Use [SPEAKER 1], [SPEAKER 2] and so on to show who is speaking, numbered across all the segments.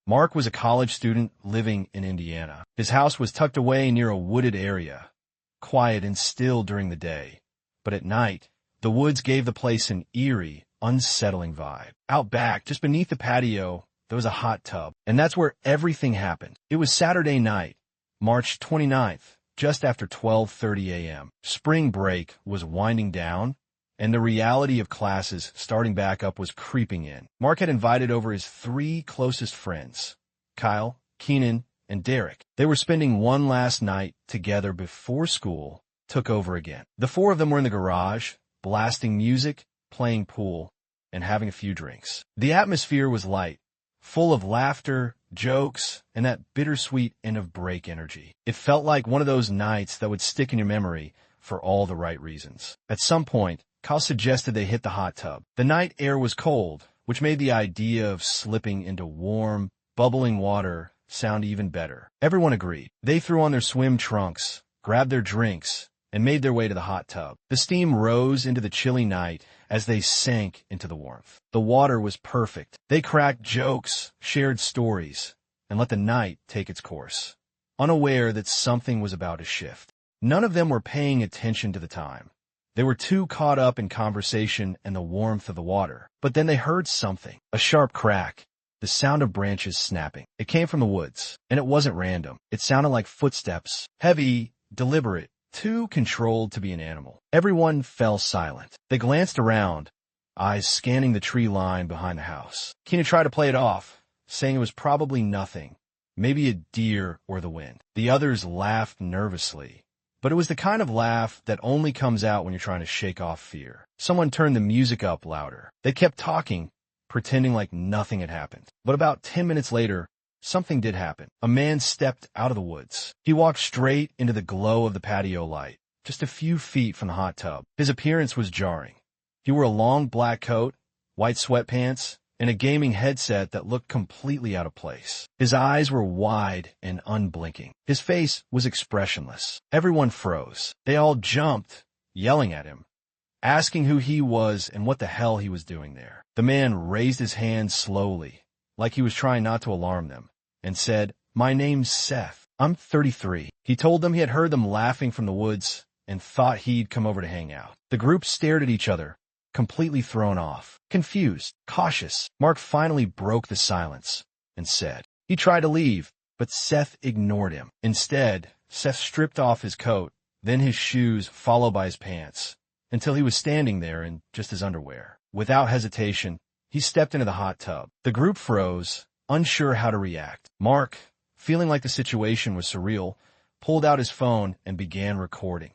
[SPEAKER 1] Mark was a college student living in Indiana. His house was tucked away near a wooded area, quiet and still during the day. But at night, the woods gave the place an eerie, unsettling vibe. Out back, just beneath the patio, there was a hot tub, and that's where everything happened. It was Saturday night, March 29th, just after 12:30 a.m. Spring break was winding down, and the reality of classes starting back up was creeping in. Mark had invited over his three closest friends, Kyle, Keenan, and Derek. They were spending one last night together before school took over again. The four of them were in the garage, blasting music, playing pool, and having a few drinks. The atmosphere was light, full of laughter, jokes, and that bittersweet end-of-break energy. It felt like one of those nights that would stick in your memory for all the right reasons. At some point, Kyle suggested they hit the hot tub. The night air was cold, which made the idea of slipping into warm, bubbling water sound even better. Everyone agreed. They threw on their swim trunks, grabbed their drinks, and made their way to the hot tub. The steam rose into the chilly night as they sank into the warmth. The water was perfect. They cracked jokes, shared stories, and let the night take its course, unaware that something was about to shift. None of them were paying attention to the time. They were too caught up in conversation and the warmth of the water. But then they heard something, a sharp crack, the sound of branches snapping. It came from the woods, and it wasn't random. It sounded like footsteps, heavy, deliberate, too controlled to be an animal. Everyone fell silent. They glanced around, eyes scanning the tree line behind the house. Keenan tried to play it off, saying it was probably nothing, maybe a deer or the wind. The others laughed nervously, but it was the kind of laugh that only comes out when you're trying to shake off fear. Someone turned the music up louder. They kept talking, pretending like nothing had happened. But about 10 minutes later, something did happen. A man stepped out of the woods. He walked straight into the glow of the patio light, just a few feet from the hot tub. His appearance was jarring. He wore a long black coat, white sweatpants, and a gaming headset that looked completely out of place. His eyes were wide and unblinking. His face was expressionless. Everyone froze. They all jumped, yelling at him, asking who he was and what the hell he was doing there. The man raised his hand slowly, like he was trying not to alarm them, and said, "My name's Seth. I'm 33. He told them he had heard them laughing from the woods and thought he'd come over to hang out. The group stared at each other, completely thrown off, confused, cautious. Mark finally broke the silence and said, he tried to leave, but Seth ignored him. Instead, Seth stripped off his coat, then his shoes, followed by his pants, until he was standing there in just his underwear. Without hesitation, he stepped into the hot tub. The group froze, unsure how to react. Mark, feeling like the situation was surreal, pulled out his phone and began recording.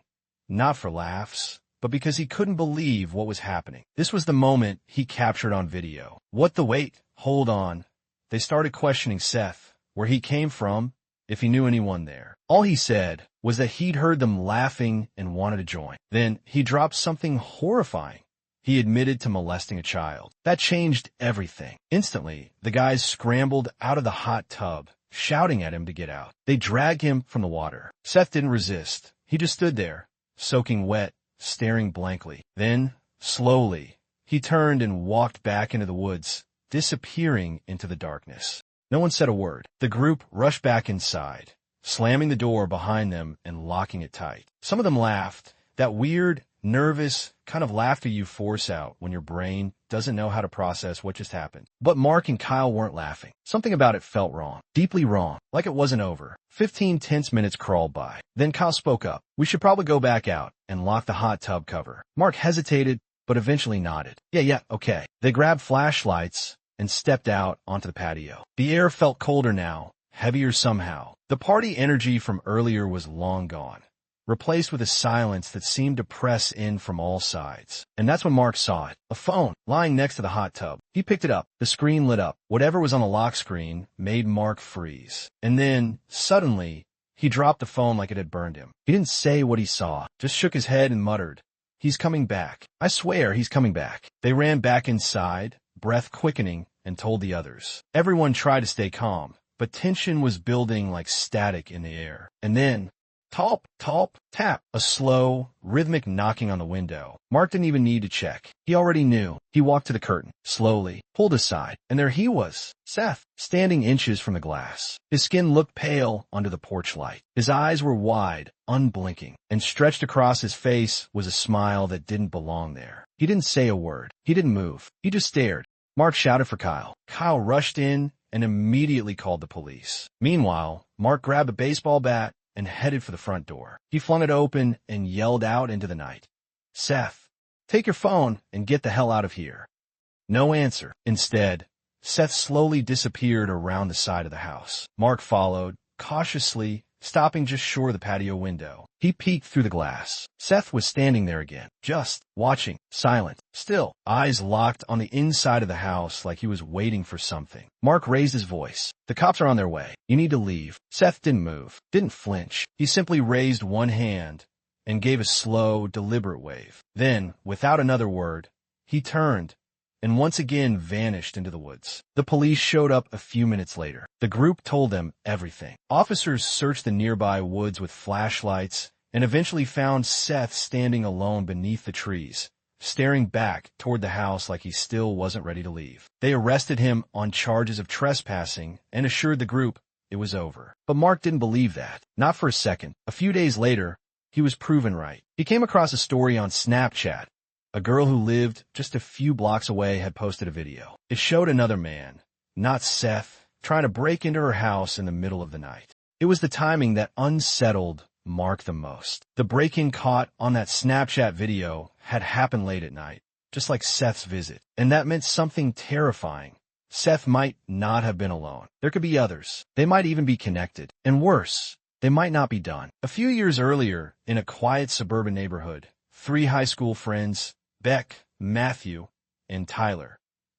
[SPEAKER 1] Not for laughs, but because he couldn't believe what was happening. This was the moment he captured on video. What the wait? Hold on. They started questioning Seth, where he came from, if he knew anyone there. All he said was that he'd heard them laughing and wanted to join. Then he dropped something horrifying. He admitted to molesting a child. That changed everything. Instantly, the guys scrambled out of the hot tub, shouting at him to get out. They dragged him from the water. Seth didn't resist. He just stood there, soaking wet, staring blankly. Then, slowly, he turned and walked back into the woods, disappearing into the darkness. No one said a word. The group rushed back inside, slamming the door behind them and locking it tight. Some of them laughed, that weird, nervous kind of laughter you force out when your brain doesn't know how to process what just happened. But Mark and Kyle weren't laughing. Something about it felt wrong, deeply wrong, like it wasn't over. 15 tense minutes crawled by. Then Kyle spoke up. We should probably go back out and lock the hot tub cover. Mark hesitated, but eventually nodded. Yeah, okay. They grabbed flashlights and stepped out onto the patio. The air felt colder now, heavier somehow. The party energy from earlier was long gone, replaced with a silence that seemed to press in from all sides. And that's when Mark saw it. A phone lying next to the hot tub. He picked it up. The screen lit up. Whatever was on the lock screen made Mark freeze. And then, suddenly, he dropped the phone like it had burned him. He didn't say what he saw, just shook his head and muttered, "He's coming back. I swear he's coming back." They ran back inside, breath quickening, and told the others. Everyone tried to stay calm, but tension was building like static in the air. And then, Talp, talp, tap. A slow, rhythmic knocking on the window. Mark didn't even need to check. He already knew. He walked to the curtain, slowly, pulled aside, and there he was, Seth, standing inches from the glass. His skin looked pale under the porch light. His eyes were wide, unblinking, and stretched across his face was a smile that didn't belong there. He didn't say a word. He didn't move. He just stared. Mark shouted for Kyle. Kyle rushed in and immediately called the police. Meanwhile, Mark grabbed a baseball bat and headed for the front door. He flung it open and yelled out into the night, "Seth, take your phone and get the hell out of here." No answer. Instead, Seth slowly disappeared around the side of the house. Mark followed, cautiously, stopping just short of the patio window. He peeked through the glass. Seth was standing there again, just watching, silent, still, eyes locked on the inside of the house like he was waiting for something. Mark raised his voice. "The cops are on their way. You need to leave." Seth didn't move, didn't flinch. He simply raised one hand and gave a slow, deliberate wave. Then, without another word, he turned and once again vanished into the woods. The police showed up a few minutes later. The group told them everything. Officers searched the nearby woods with flashlights and eventually found Seth standing alone beneath the trees, staring back toward the house like he still wasn't ready to leave. They arrested him on charges of trespassing and assured the group it was over. But Mark didn't believe that. Not for a second. A few days later, he was proven right. He came across a story on Snapchat. A girl who lived just a few blocks away had posted a video. It showed another man, not Seth, trying to break into her house in the middle of the night. It was the timing that unsettled Mark the most. The break-in caught on that Snapchat video had happened late at night, just like Seth's visit. And that meant something terrifying. Seth might not have been alone. There could be others. They might even be connected. And worse, they might not be done. A few years earlier, in a quiet suburban neighborhood, 3 high school friends, Beck, Matthew, and Tyler,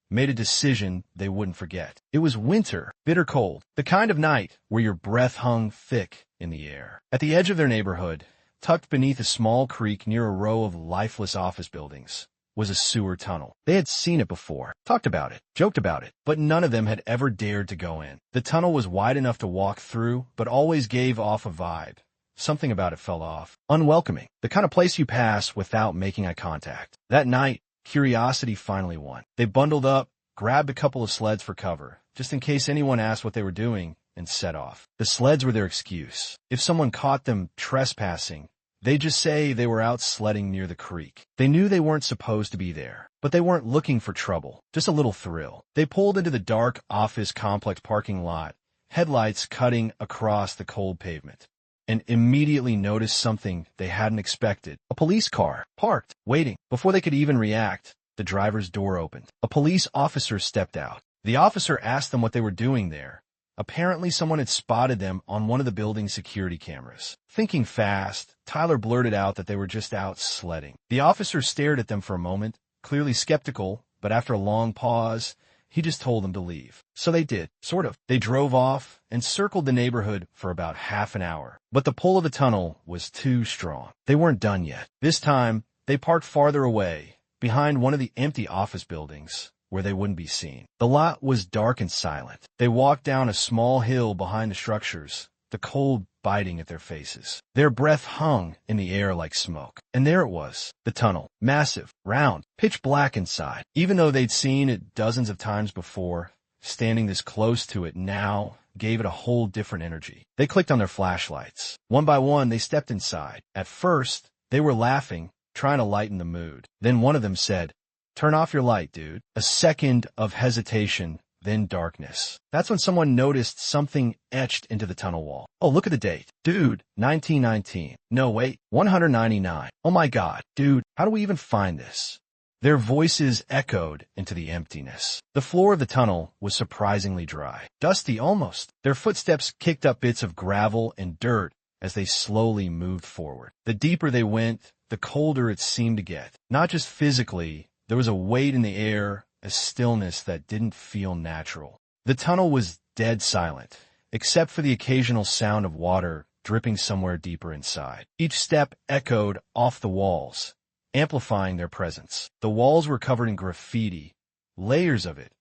[SPEAKER 1] made a decision they wouldn't forget. It was winter, bitter cold, the kind of night where your breath hung thick in the air. At the edge of their neighborhood, tucked beneath a small creek near a row of lifeless office buildings, was a sewer tunnel. They had seen it before, talked about it, joked about it, but none of them had ever dared to go in. The tunnel was wide enough to walk through, but always gave off a vibe. Something about it fell off. Unwelcoming. The kind of place you pass without making eye contact. That night, curiosity finally won. They bundled up, grabbed a couple of sleds for cover, just in case anyone asked what they were doing, and set off. The sleds were their excuse. If someone caught them trespassing, they'd just say they were out sledding near the creek. They knew they weren't supposed to be there, but they weren't looking for trouble, just a little thrill. They pulled into the dark office complex parking lot, headlights cutting across the cold pavement, and immediately noticed something they hadn't expected. A police car, parked, waiting. Before they could even react, the driver's door opened. A police officer stepped out. The officer asked them what they were doing there. Apparently someone had spotted them on one of the building's security cameras. Thinking fast, Tyler blurted out that they were just out sledding. The officer stared at them for a moment, clearly skeptical, but after a long pause, he just told them to leave. So they did, sort of. They drove off and circled the neighborhood for about half an hour. But the pull of the tunnel was too strong. They weren't done yet. This time, they parked farther away, behind one of the empty office buildings, where they wouldn't be seen. The lot was dark and silent. They walked down a small hill behind the structures, the cold biting at their faces. Their breath hung in the air like smoke. And there it was, the tunnel. Massive, round, pitch black inside. Even though they'd seen it dozens of times before, standing this close to it now gave it a whole different energy. They clicked on their flashlights. One by one, they stepped inside. At first, they were laughing, trying to lighten the mood. Then one of them said, "Turn off your light, dude." A second of hesitation, then darkness. That's when someone noticed something etched into the tunnel wall. "Oh, look at the date. Dude, 1919. No, wait, 199. Oh my God, dude, how do we even find this?" Their voices echoed into the emptiness. The floor of the tunnel was surprisingly dry. Dusty almost. Their footsteps kicked up bits of gravel and dirt as they slowly moved forward. The deeper they went, the colder it seemed to get. Not just physically, there was a weight in the air, a stillness that didn't feel natural. The tunnel was dead silent, except for the occasional sound of water dripping somewhere deeper inside. Each step echoed off the walls, amplifying their presence. The walls were covered in graffiti, layers of it,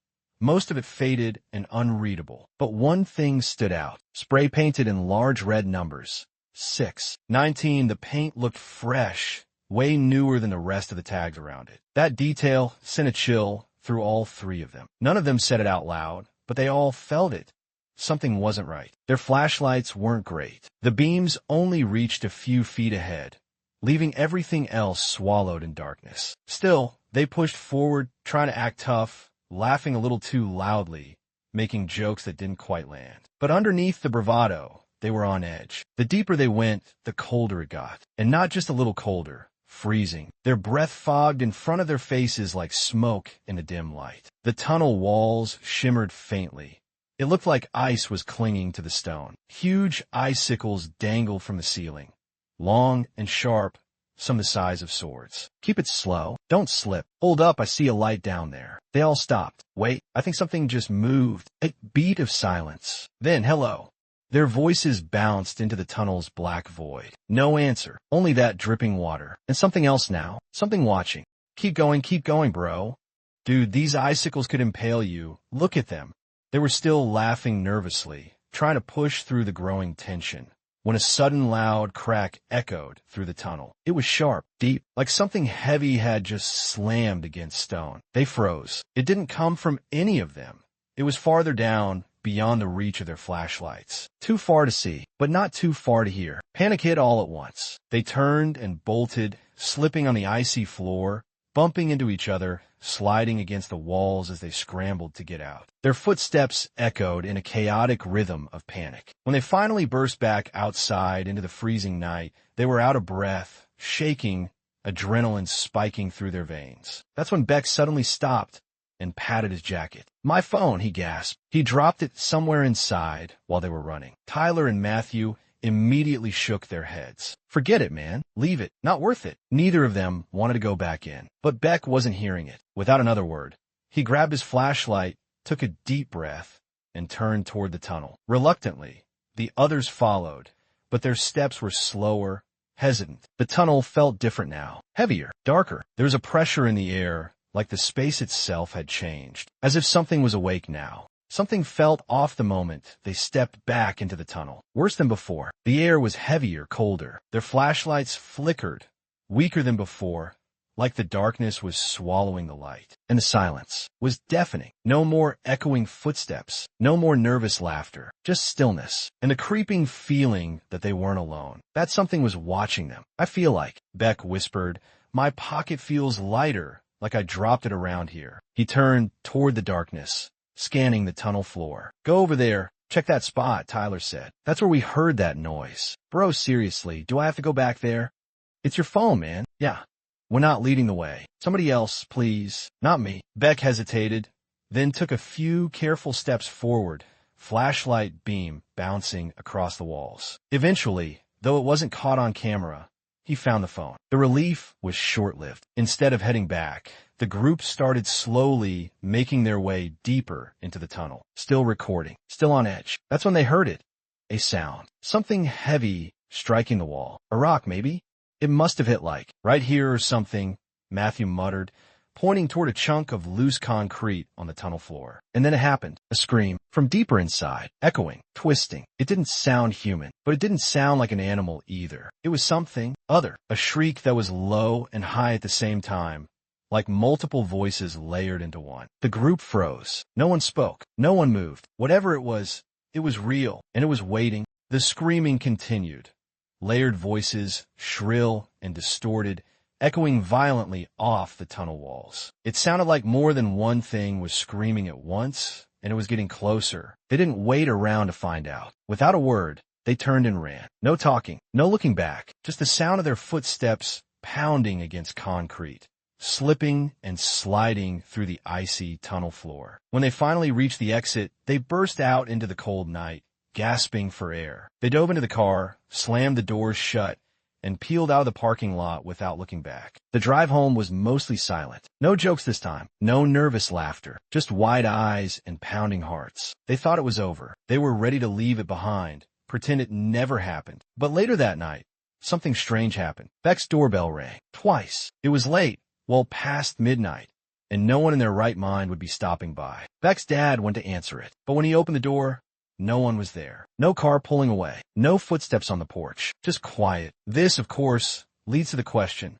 [SPEAKER 1] most of it faded and unreadable. But one thing stood out, spray painted in large red numbers, 6. 19. The paint looked fresh, way newer than the rest of the tags around it. That detail sent a chill through all three of them. None of them said it out loud, but they all felt it. Something wasn't right. Their flashlights weren't great. The beams only reached a few feet ahead, leaving everything else swallowed in darkness. Still, they pushed forward, trying to act tough, laughing a little too loudly, making jokes that didn't quite land. But underneath the bravado, they were on edge. The deeper they went, the colder it got. And not just a little colder, freezing. Their breath fogged in front of their faces like smoke in a dim light. The tunnel walls shimmered faintly. It looked like ice was clinging to the stone. Huge icicles dangled from the ceiling, long and sharp, some the size of swords. Keep it slow. Don't slip. Hold up, I see a light down there. They all stopped. Wait, I think something just moved. A beat of silence. Then, hello. Their voices bounced into the tunnel's black void. No answer, only that dripping water. And something else now. Something watching. Keep going, bro. Dude, these icicles could impale you. Look at them. They were still laughing nervously, trying to push through the growing tension, when a sudden loud crack echoed through the tunnel. It was sharp, deep, like something heavy had just slammed against stone. They froze. It didn't come from any of them. It was farther down, beyond the reach of their flashlights. Too far to see, but not too far to hear. Panic hit all at once. They turned and bolted, slipping on the icy floor, bumping into each other, sliding against the walls as they scrambled to get out. Their footsteps echoed in a chaotic rhythm of panic. When they finally burst back outside into the freezing night, they were out of breath, shaking, adrenaline spiking through their veins. That's when Beck suddenly stopped and patted his jacket. My phone, he gasped. He dropped it somewhere inside while they were running. Tyler and Matthew immediately shook their heads. Forget it, man. Leave it. Not worth it. Neither of them wanted to go back in. But Beck wasn't hearing it. Without another word, he grabbed his flashlight, took a deep breath, and turned toward the tunnel. Reluctantly, the others followed, but their steps were slower, hesitant. The tunnel felt different now. Heavier, darker. There was a pressure in the air, like the space itself had changed. As if something was awake now. Something felt off the moment they stepped back into the tunnel. Worse than before. The air was heavier, colder. Their flashlights flickered, weaker than before, like the darkness was swallowing the light. And the silence was deafening. No more echoing footsteps. No more nervous laughter. Just stillness. And the creeping feeling that they weren't alone. That something was watching them. I feel like, Beck whispered, my pocket feels lighter, like I dropped it around here. He turned toward the darkness, scanning the tunnel floor. Go over there. Check that spot, Tyler said. That's where we heard that noise. Bro, seriously, do I have to go back there? It's your phone, man. Yeah. We're not leading the way. Somebody else, please. Not me. Beck hesitated, then took a few careful steps forward, flashlight beam bouncing across the walls. Eventually, though it wasn't caught on camera, he found the phone. The relief was short-lived. Instead of heading back, the group started slowly making their way deeper into the tunnel, still recording, still on edge. That's when they heard it. A sound. Something heavy striking the wall. A rock, maybe? It must have hit like, right here or something, Matthew muttered, pointing toward a chunk of loose concrete on the tunnel floor. And then it happened. A scream from deeper inside, echoing, twisting. It didn't sound human, but it didn't sound like an animal either. It was something other. A shriek that was low and high at the same time, like multiple voices layered into one. The group froze. No one spoke. No one moved. Whatever it was real, and it was waiting. The screaming continued. Layered voices, shrill and distorted, echoing violently off the tunnel walls. It sounded like more than one thing was screaming at once, and it was getting closer. They didn't wait around to find out. Without a word, they turned and ran. No talking, no looking back, just the sound of their footsteps pounding against concrete, slipping and sliding through the icy tunnel floor. When they finally reached the exit, they burst out into the cold night, gasping for air. They dove into the car, slammed the doors shut, and peeled out of the parking lot without looking back. The drive home was mostly silent. No jokes this time. No nervous laughter. Just wide eyes and pounding hearts. They thought it was over. They were ready to leave it behind, pretend it never happened. But later that night, something strange happened. Beck's doorbell rang. Twice. It was late, well past midnight, and no one in their right mind would be stopping by. Beck's dad went to answer it. But when he opened the door, No one was there. No car pulling away. No footsteps on the porch. Just quiet. This, of course, leads to the question,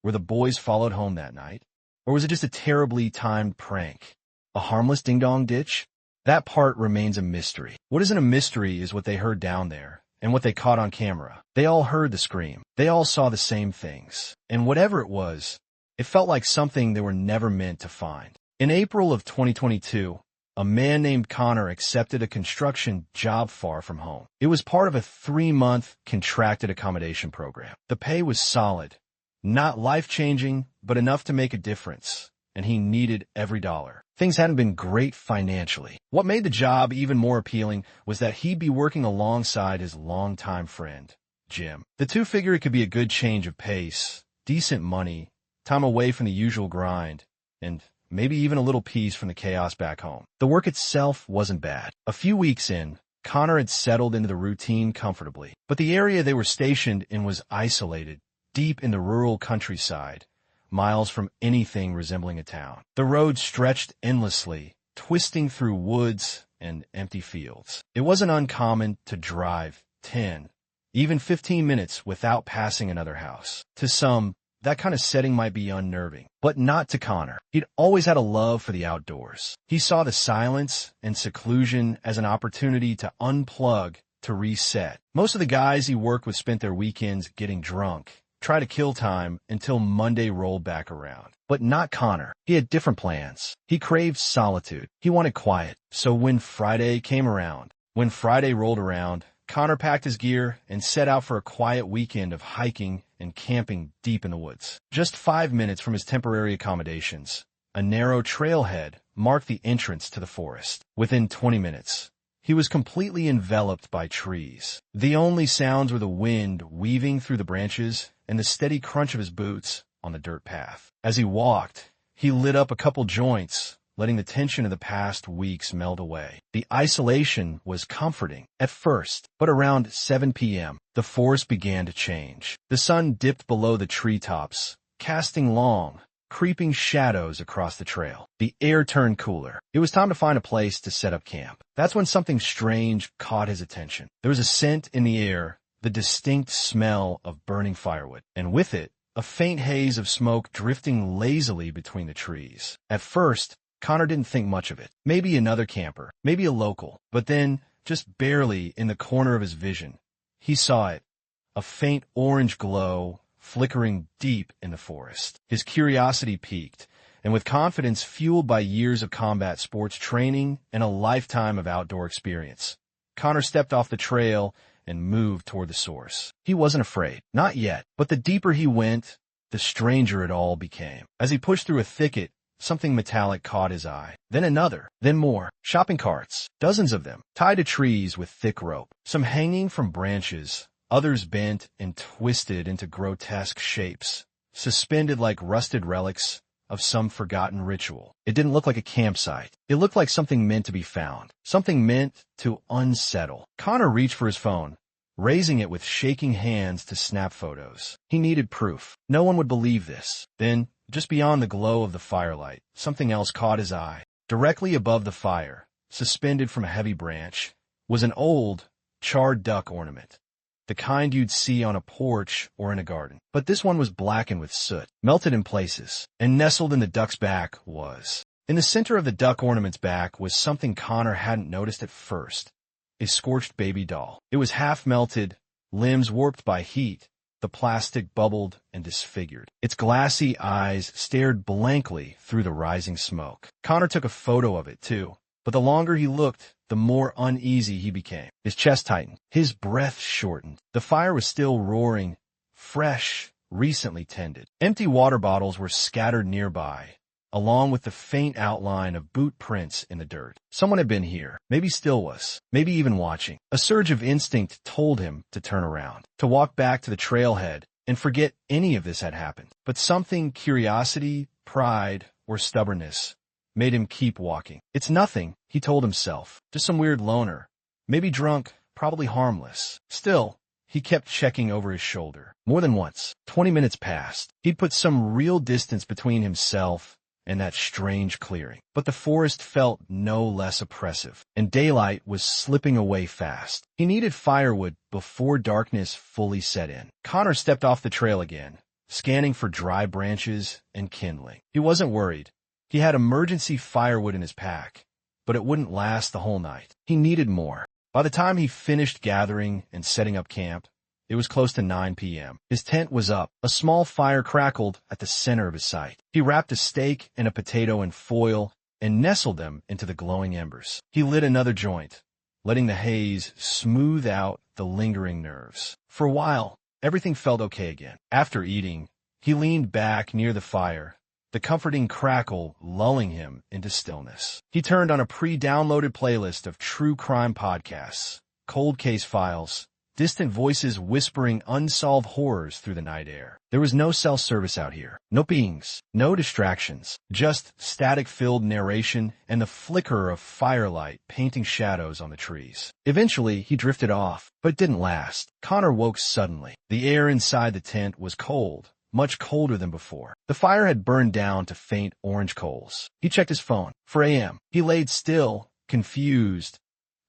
[SPEAKER 1] were the boys followed home that night? Or was it just a terribly timed prank? A harmless ding-dong ditch? That part remains a mystery. What isn't a mystery is what they heard down there, and what they caught on camera. They all heard the scream. They all saw the same things. And whatever it was, it felt like something they were never meant to find. In April of 2022, a man named Connor accepted a construction job far from home. It was part of a 3-month contracted accommodation program. The pay was solid, not life-changing, but enough to make a difference, and he needed every dollar. Things hadn't been great financially. What made the job even more appealing was that he'd be working alongside his longtime friend, Jim. The two figured it could be a good change of pace, decent money, time away from the usual grind, and maybe even a little peace from the chaos back home. The work itself wasn't bad. A few weeks in, Connor had settled into the routine comfortably, but the area they were stationed in was isolated, deep in the rural countryside, miles from anything resembling a town. The road stretched endlessly, twisting through woods and empty fields. It wasn't uncommon to drive 10, even 15 minutes without passing another house. To some, that kind of setting might be unnerving, but not to Connor. He'd always had a love for the outdoors. He saw the silence and seclusion as an opportunity to unplug, to reset. Most of the guys he worked with spent their weekends getting drunk, try to kill time until Monday rolled back around. But not Connor. He had different plans. He craved solitude. He wanted quiet. So when Friday rolled around, Connor packed his gear and set out for a quiet weekend of hiking and camping deep in the woods. Just 5 minutes from his temporary accommodations, a narrow trailhead marked the entrance to the forest. Within 20 minutes, he was completely enveloped by trees. The only sounds were the wind weaving through the branches and the steady crunch of his boots on the dirt path. As he walked, he lit up a couple joints, letting the tension of the past weeks melt away. The isolation was comforting at first, but around 7 p.m., the forest began to change. The sun dipped below the treetops, casting long, creeping shadows across the trail. The air turned cooler. It was time to find a place to set up camp. That's when something strange caught his attention. There was a scent in the air, the distinct smell of burning firewood, and with it, a faint haze of smoke drifting lazily between the trees. At first, Connor didn't think much of it. Maybe another camper, maybe a local. But then, just barely in the corner of his vision, he saw it, a faint orange glow flickering deep in the forest. His curiosity piqued, and with confidence fueled by years of combat sports training and a lifetime of outdoor experience, Connor stepped off the trail and moved toward the source. He wasn't afraid. Not yet. But the deeper he went, the stranger it all became. As he pushed through a thicket, something metallic caught his eye. Then another. Then more. Shopping carts. Dozens of them. Tied to trees with thick rope. Some hanging from branches. Others bent and twisted into grotesque shapes. Suspended like rusted relics of some forgotten ritual. It didn't look like a campsite. It looked like something meant to be found. Something meant to unsettle. Connor reached for his phone, raising it with shaking hands to snap photos. He needed proof. No one would believe this. Then, just beyond the glow of the firelight, something else caught his eye. Directly above the fire, suspended from a heavy branch, was an old, charred duck ornament. The kind you'd see on a porch or in a garden. But this one was blackened with soot, melted in places, and nestled in the duck's back was. In the center of the duck ornament's back was something Connor hadn't noticed at first. A scorched baby doll. It was half melted, limbs warped by heat, the plastic bubbled and disfigured. Its glassy eyes stared blankly through the rising smoke. Connor took a photo of it, too. But the longer he looked, the more uneasy he became. His chest tightened. His breath shortened. The fire was still roaring, fresh, recently tended. Empty water bottles were scattered nearby, along with the faint outline of boot prints in the dirt. Someone had been here, maybe still was, maybe even watching. A surge of instinct told him to turn around, to walk back to the trailhead and forget any of this had happened. But something, curiosity, pride, or stubbornness, made him keep walking. It's nothing, he told himself. Just some weird loner. Maybe drunk, probably harmless. Still, he kept checking over his shoulder. More than once. 20 minutes passed. He'd put some real distance between himself and that strange clearing. But the forest felt no less oppressive, and daylight was slipping away fast. He needed firewood before darkness fully set in. Connor stepped off the trail again, scanning for dry branches and kindling. He wasn't worried. He had emergency firewood in his pack, but it wouldn't last the whole night. He needed more. By the time he finished gathering and setting up camp, it was close to 9 p.m. His tent was up. A small fire crackled at the center of his site. He wrapped a steak and a potato in foil and nestled them into the glowing embers. He lit another joint, letting the haze smooth out the lingering nerves. For a while, everything felt okay again. After eating, he leaned back near the fire, the comforting crackle lulling him into stillness. He turned on a pre-downloaded playlist of true crime podcasts, cold case files, distant voices whispering unsolved horrors through the night air. There was no cell service out here, no pings, no distractions, just static-filled narration and the flicker of firelight painting shadows on the trees. Eventually, he drifted off, but it didn't last. Connor woke suddenly. The air inside the tent was cold, much colder than before. The fire had burned down to faint orange coals. He checked his phone. 4 a.m. He laid still, confused,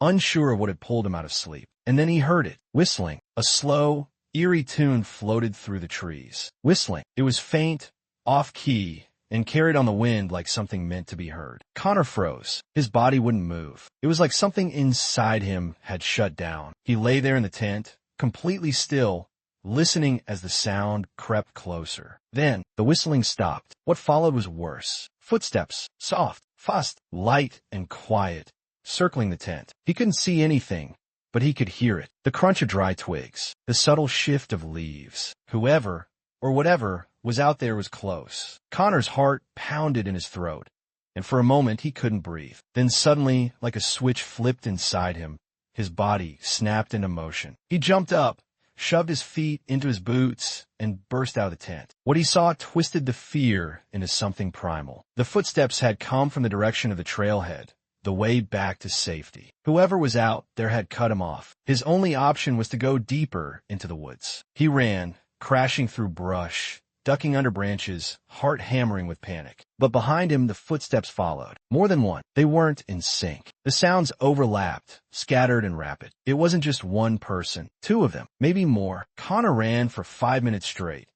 [SPEAKER 1] unsure of what had pulled him out of sleep. And then he heard it, whistling. A slow, eerie tune floated through the trees. Whistling. It was faint, off-key, and carried on the wind like something meant to be heard. Connor froze. His body wouldn't move. It was like something inside him had shut down. He lay there in the tent, completely still, listening as the sound crept closer. Then, the whistling stopped. What followed was worse. Footsteps, soft, fast, light, and quiet, circling the tent. He couldn't see anything, but he could hear it. The crunch of dry twigs, the subtle shift of leaves. Whoever, or whatever, was out there was close. Connor's heart pounded in his throat, and for a moment he couldn't breathe. Then suddenly, like a switch flipped inside him, his body snapped into motion. He jumped up, shoved his feet into his boots, and burst out of the tent. What he saw twisted the fear into something primal. The footsteps had come from the direction of the trailhead, the way back to safety. Whoever was out there had cut him off. His only option was to go deeper into the woods. He ran, crashing through brush, ducking under branches, heart hammering with panic. But behind him, the footsteps followed. More than one. They weren't in sync. The sounds overlapped, scattered and rapid. It wasn't just one person. 2 of them, maybe more. Connor ran for 5 minutes straight,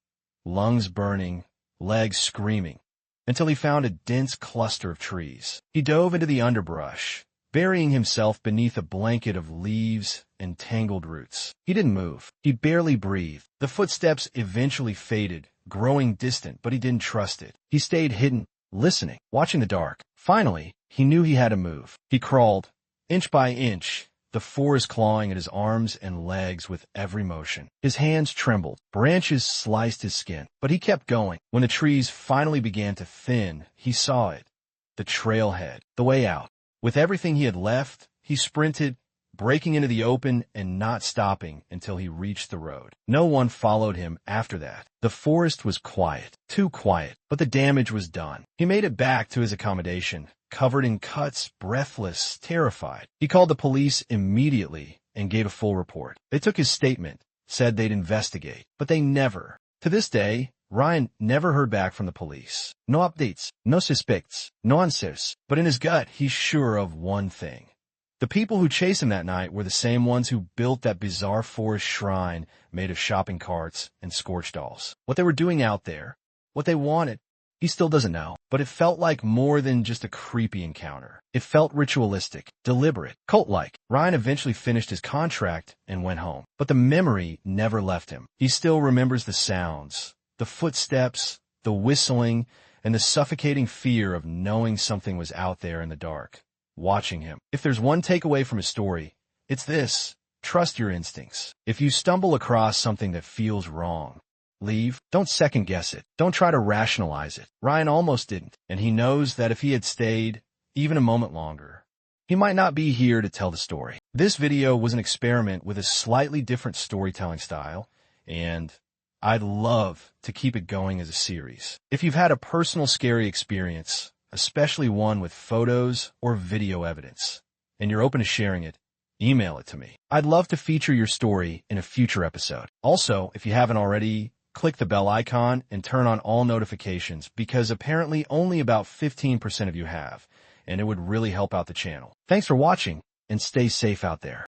[SPEAKER 1] lungs burning, legs screaming, until he found a dense cluster of trees. He dove into the underbrush, burying himself beneath a blanket of leaves and tangled roots. He didn't move. He barely breathed. The footsteps eventually faded, growing distant, but he didn't trust it. He stayed hidden, listening, watching the dark. Finally, he knew he had to move. He crawled, inch by inch, the forest clawing at his arms and legs with every motion. His hands trembled. Branches sliced his skin, but he kept going. When the trees finally began to thin, he saw it. The trailhead, the way out. With everything he had left, he sprinted, breaking into the open and not stopping until he reached the road. No one followed him after that. The forest was quiet, too quiet, but the damage was done. He made it back to his accommodation, covered in cuts, breathless, terrified. He called the police immediately and gave a full report. They took his statement, said they'd investigate, but they never. To this day, Ryan never heard back from the police. No updates, no suspects, no answers. But in his gut, he's sure of one thing. The people who chased him that night were the same ones who built that bizarre forest shrine made of shopping carts and scorched dolls. What they were doing out there, what they wanted, he still doesn't know. But it felt like more than just a creepy encounter. It felt ritualistic, deliberate, cult-like. Ryan eventually finished his contract and went home. But the memory never left him. He still remembers the sounds, the footsteps, the whistling, and the suffocating fear of knowing something was out there in the dark, watching him. If there's one takeaway from his story, it's this: trust your instincts. If you stumble across something that feels wrong, leave. Don't second guess it. Don't try to rationalize it. Ryan almost didn't, and he knows that if he had stayed even a moment longer, he might not be here to tell the story. This video was an experiment with a slightly different storytelling style, and I'd love to keep it going as a series. If you've had a personal scary experience, especially one with photos or video evidence, and you're open to sharing it, email it to me. I'd love to feature your story in a future episode. Also, if you haven't already, click the bell icon and turn on all notifications because apparently only about 15% of you have, and it would really help out the channel. Thanks for watching, and stay safe out there.